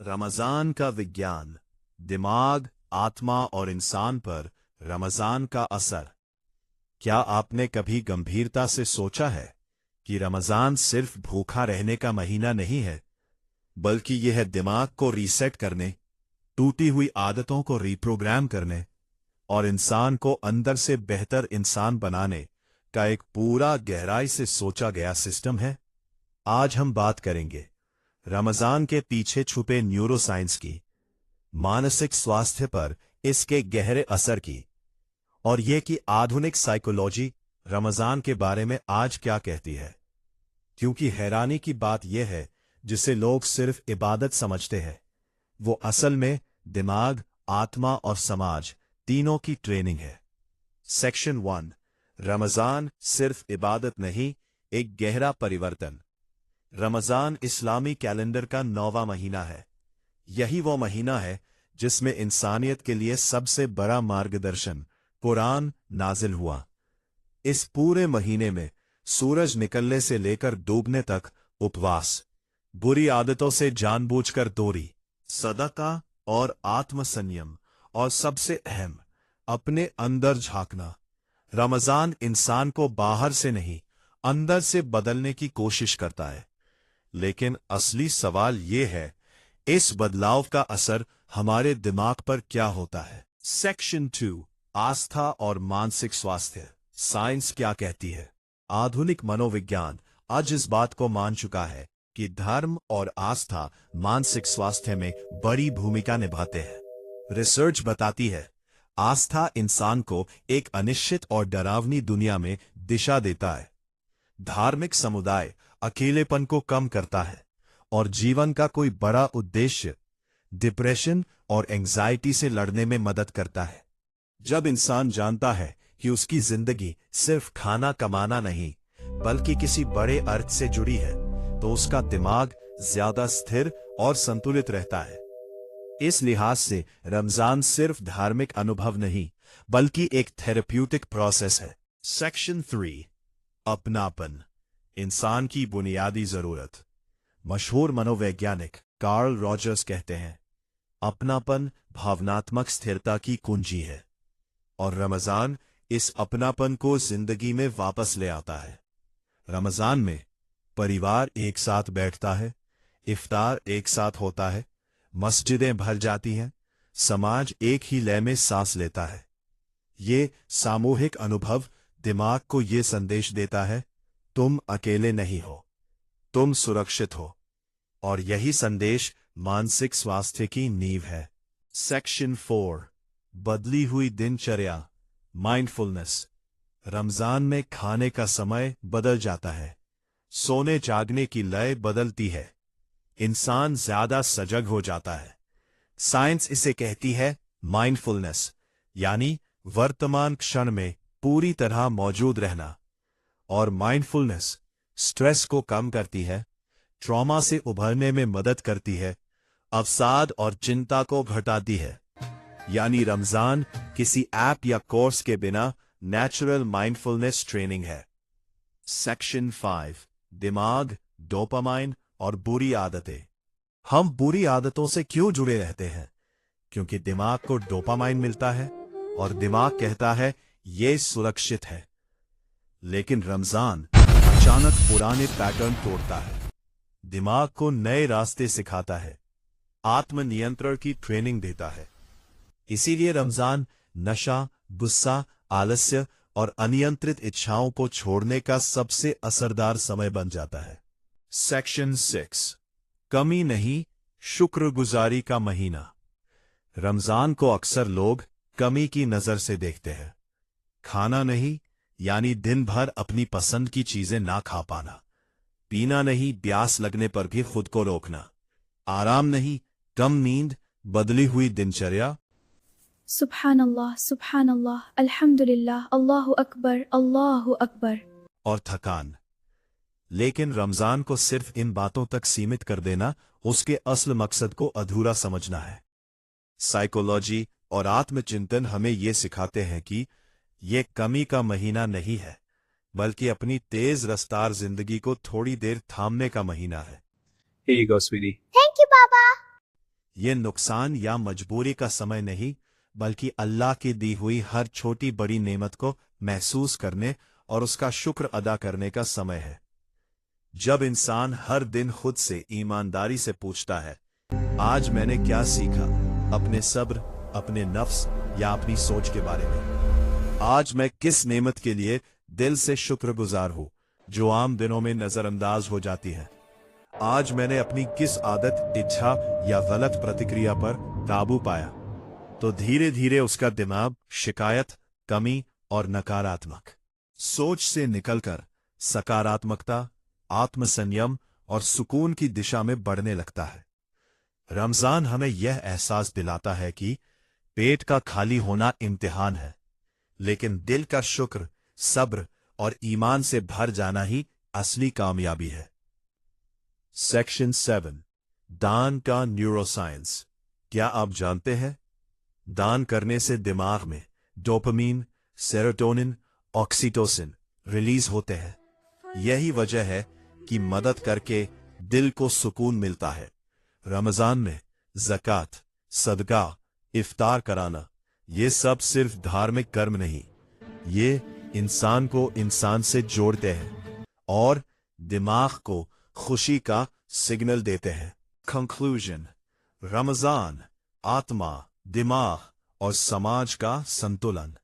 रमजान का विज्ञान, दिमाग, आत्मा और इंसान पर रमजान का असर। क्या आपने कभी गंभीरता से सोचा है कि रमजान सिर्फ भूखा रहने का महीना नहीं है, बल्कि यह दिमाग को रीसेट करने, टूटी हुई आदतों को रीप्रोग्राम करने और इंसान को अंदर से बेहतर इंसान बनाने का एक पूरा गहराई से सोचा गया सिस्टम है। आज हम बात करेंगे रमजान के पीछे छुपे न्यूरोसाइंस की, मानसिक स्वास्थ्य पर इसके गहरे असर की, और यह कि आधुनिक साइकोलॉजी रमजान के बारे में आज क्या कहती है। क्योंकि हैरानी की बात यह है, जिसे लोग सिर्फ इबादत समझते हैं, वो असल में दिमाग, आत्मा और समाज तीनों की ट्रेनिंग है। सेक्शन 1, रमजान सिर्फ इबादत नहीं, एक गहरा परिवर्तन। रमजान इस्लामी कैलेंडर का 9वां महीना है। यही वो महीना है जिसमें इंसानियत के लिए सबसे बड़ा मार्गदर्शन कुरान नाजिल हुआ। इस पूरे महीने में सूरज निकलने से लेकर डूबने तक उपवास, बुरी आदतों से जानबूझकर दूरी, सदका और आत्मसंयम, और सबसे अहम, अपने अंदर झांकना। रमजान इंसान को बाहर से नहीं, अंदर से बदलने की कोशिश करता है। लेकिन असली सवाल यह है, इस बदलाव का असर हमारे दिमाग पर क्या होता है। सेक्शन 2, आस्था और मानसिक स्वास्थ्य। साइंस क्या कहती है? आधुनिक मनोविज्ञान आज इस बात को मान चुका है कि धर्म और आस्था मानसिक स्वास्थ्य में बड़ी भूमिका निभाते हैं। रिसर्च बताती है, आस्था इंसान को एक अनिश्चित और डरावनी दुनिया में दिशा देता है। धार्मिक समुदाय अकेलेपन को कम करता है और जीवन का कोई बड़ा उद्देश्य, डिप्रेशन और एंजाइटी से लड़ने में मदद करता है। जब इंसान जानता है कि उसकी जिंदगी सिर्फ खाना कमाना नहीं, बल्कि किसी बड़े अर्थ से जुड़ी है, तो उसका दिमाग ज्यादा स्थिर और संतुलित रहता है। इस लिहाज से रमजान सिर्फ धार्मिक अनुभव नहीं, बल्कि एक थेरेप्यूटिक प्रोसेस है। सेक्शन 3, अपनापन, इंसान की बुनियादी जरूरत। मशहूर मनोवैज्ञानिक कार्ल रॉजर्स कहते हैं, अपनापन भावनात्मक स्थिरता की कुंजी है, और रमजान इस अपनापन को जिंदगी में वापस ले आता है। रमजान में परिवार एक साथ बैठता है, इफ्तार एक साथ होता है, मस्जिदें भर जाती हैं, समाज एक ही लय में सांस लेता है। ये सामूहिक अनुभव दिमाग को ये संदेश देता है, तुम अकेले नहीं हो, तुम सुरक्षित हो, और यही संदेश मानसिक स्वास्थ्य की नींव है। सेक्शन 4, बदली हुई दिनचर्या, माइंडफुलनेस। रमजान में खाने का समय बदल जाता है, सोने जागने की लय बदलती है, इंसान ज्यादा सजग हो जाता है। साइंस इसे कहती है माइंडफुलनेस, यानी वर्तमान क्षण में पूरी तरह मौजूद रहना। और माइंडफुलनेस स्ट्रेस को कम करती है, ट्रॉमा से उभरने में मदद करती है, अवसाद और चिंता को घटाती है। यानी रमजान किसी ऐप या कोर्स के बिना नेचुरल माइंडफुलनेस ट्रेनिंग है। सेक्शन 5, दिमाग, डोपामाइन और बुरी आदतें। हम बुरी आदतों से क्यों जुड़े रहते हैं? क्योंकि दिमाग को डोपामाइन मिलता है और दिमाग कहता है ये सुरक्षित है। लेकिन रमजान अचानक पुराने पैटर्न तोड़ता है, दिमाग को नए रास्ते सिखाता है, आत्मनियंत्रण की ट्रेनिंग देता है। इसीलिए रमजान नशा, गुस्सा, आलस्य और अनियंत्रित इच्छाओं को छोड़ने का सबसे असरदार समय बन जाता है। सेक्शन 6, कमी नहीं, शुक्रगुजारी का महीना। रमजान को अक्सर लोग कमी की नजर से देखते हैं। खाना नहीं, यानी दिन भर अपनी पसंद की चीजें ना खा पाना, पीना नहीं, प्यास लगने पर भी खुद को रोकना, आराम नहीं, कम नींद, बदली हुई दिनचर्या। सुब्हान अल्लाह, अल्हम्दुलिल्लाह, अल्लाहु अकबर, अल्लाहु अकबर। और थकान। लेकिन रमजान को सिर्फ इन बातों तक सीमित कर देना उसके असल मकसद को अधूरा समझना है। साइकोलॉजी और आत्मचिंतन हमें ये सिखाते हैं कि ये कमी का महीना नहीं है, बल्कि अपनी तेज रफ्तार जिंदगी को थोड़ी देर थामने का महीना है। Here you go, sweetie. Thank you, Baba. ये नुकसान या मजबूरी का समय नहीं, बल्कि अल्लाह की दी हुई हर छोटी बड़ी नेमत को महसूस करने और उसका शुक्र अदा करने का समय है। जब इंसान हर दिन खुद से ईमानदारी से पूछता है, आज मैंने क्या सीखा अपने सब्र, अपने नफ्स या अपनी सोच के बारे में, आज मैं किस नेमत के लिए दिल से शुक्रगुजार हूं जो आम दिनों में नजरअंदाज हो जाती है, आज मैंने अपनी किस आदत, इच्छा या गलत प्रतिक्रिया पर काबू पाया, तो धीरे धीरे उसका दिमाग शिकायत, कमी और नकारात्मक सोच से निकलकर सकारात्मकता, आत्मसंयम और सुकून की दिशा में बढ़ने लगता है। रमजान हमें यह एहसास दिलाता है कि पेट का खाली होना इम्तिहान है, लेकिन दिल का शुक्र, सब्र और ईमान से भर जाना ही असली कामयाबी है। सेक्शन 7, दान का न्यूरोसाइंस। क्या आप जानते हैं, दान करने से दिमाग में डोपामीन, सेरोटोनिन, ऑक्सीटोसिन रिलीज होते हैं। यही वजह है कि मदद करके दिल को सुकून मिलता है। रमजान में ज़कात, सदका, इफ्तार कराना, ये सब सिर्फ धार्मिक कर्म नहीं, ये इंसान को इंसान से जोड़ते हैं और दिमाग को खुशी का सिग्नल देते हैं। कंक्लूजन, रमजान आत्मा, दिमाग और समाज का संतुलन।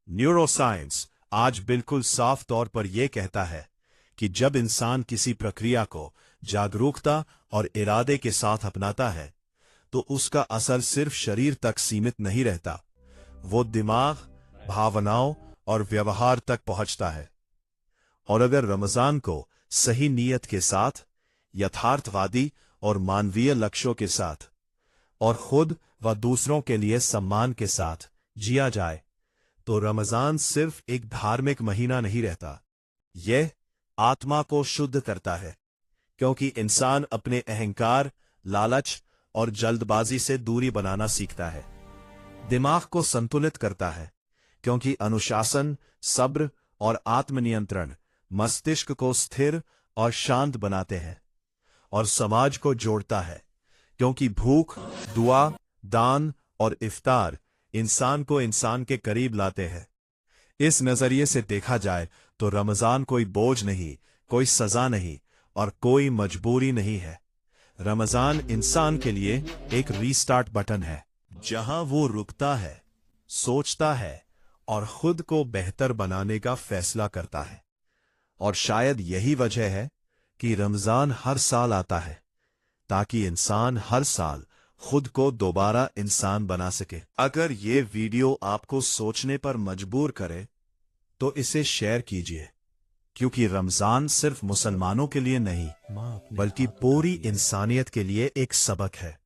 न्यूरोसाइंस आज बिल्कुल साफ तौर पर यह कहता है कि जब इंसान किसी प्रक्रिया को जागरूकता और इरादे के साथ अपनाता है, तो उसका असर सिर्फ शरीर तक सीमित नहीं रहता, वो दिमाग, भावनाओं और व्यवहार तक पहुंचता है। और अगर रमजान को सही नीयत के साथ, यथार्थवादी और मानवीय लक्ष्यों के साथ और खुद व दूसरों के लिए सम्मान के साथ जिया जाए, तो रमजान सिर्फ एक धार्मिक महीना नहीं रहता, यह आत्मा को शुद्ध करता है, क्योंकि इंसान अपने अहंकार, लालच और जल्दबाजी से दूरी बनाना सीखता है। दिमाग को संतुलित करता है, क्योंकि अनुशासन, सब्र और आत्मनियंत्रण मस्तिष्क को स्थिर और शांत बनाते हैं। और समाज को जोड़ता है, क्योंकि भूख, दुआ, दान और इफ्तार इंसान को इंसान के करीब लाते हैं। इस नजरिए से देखा जाए तो रमजान कोई बोझ नहीं, कोई सजा नहीं और कोई मजबूरी नहीं है। रमजान इंसान के लिए एक रीस्टार्ट बटन है, जहां वो रुकता है, सोचता है और खुद को बेहतर बनाने का फैसला करता है। और शायद यही वजह है कि रमजान हर साल आता है, ताकि इंसान हर साल खुद को दोबारा इंसान बना सके। अगर ये वीडियो आपको सोचने पर मजबूर करे तो इसे शेयर कीजिए, क्योंकि रमजान सिर्फ मुसलमानों के लिए नहीं, बल्कि पूरी इंसानियत के लिए एक सबक है।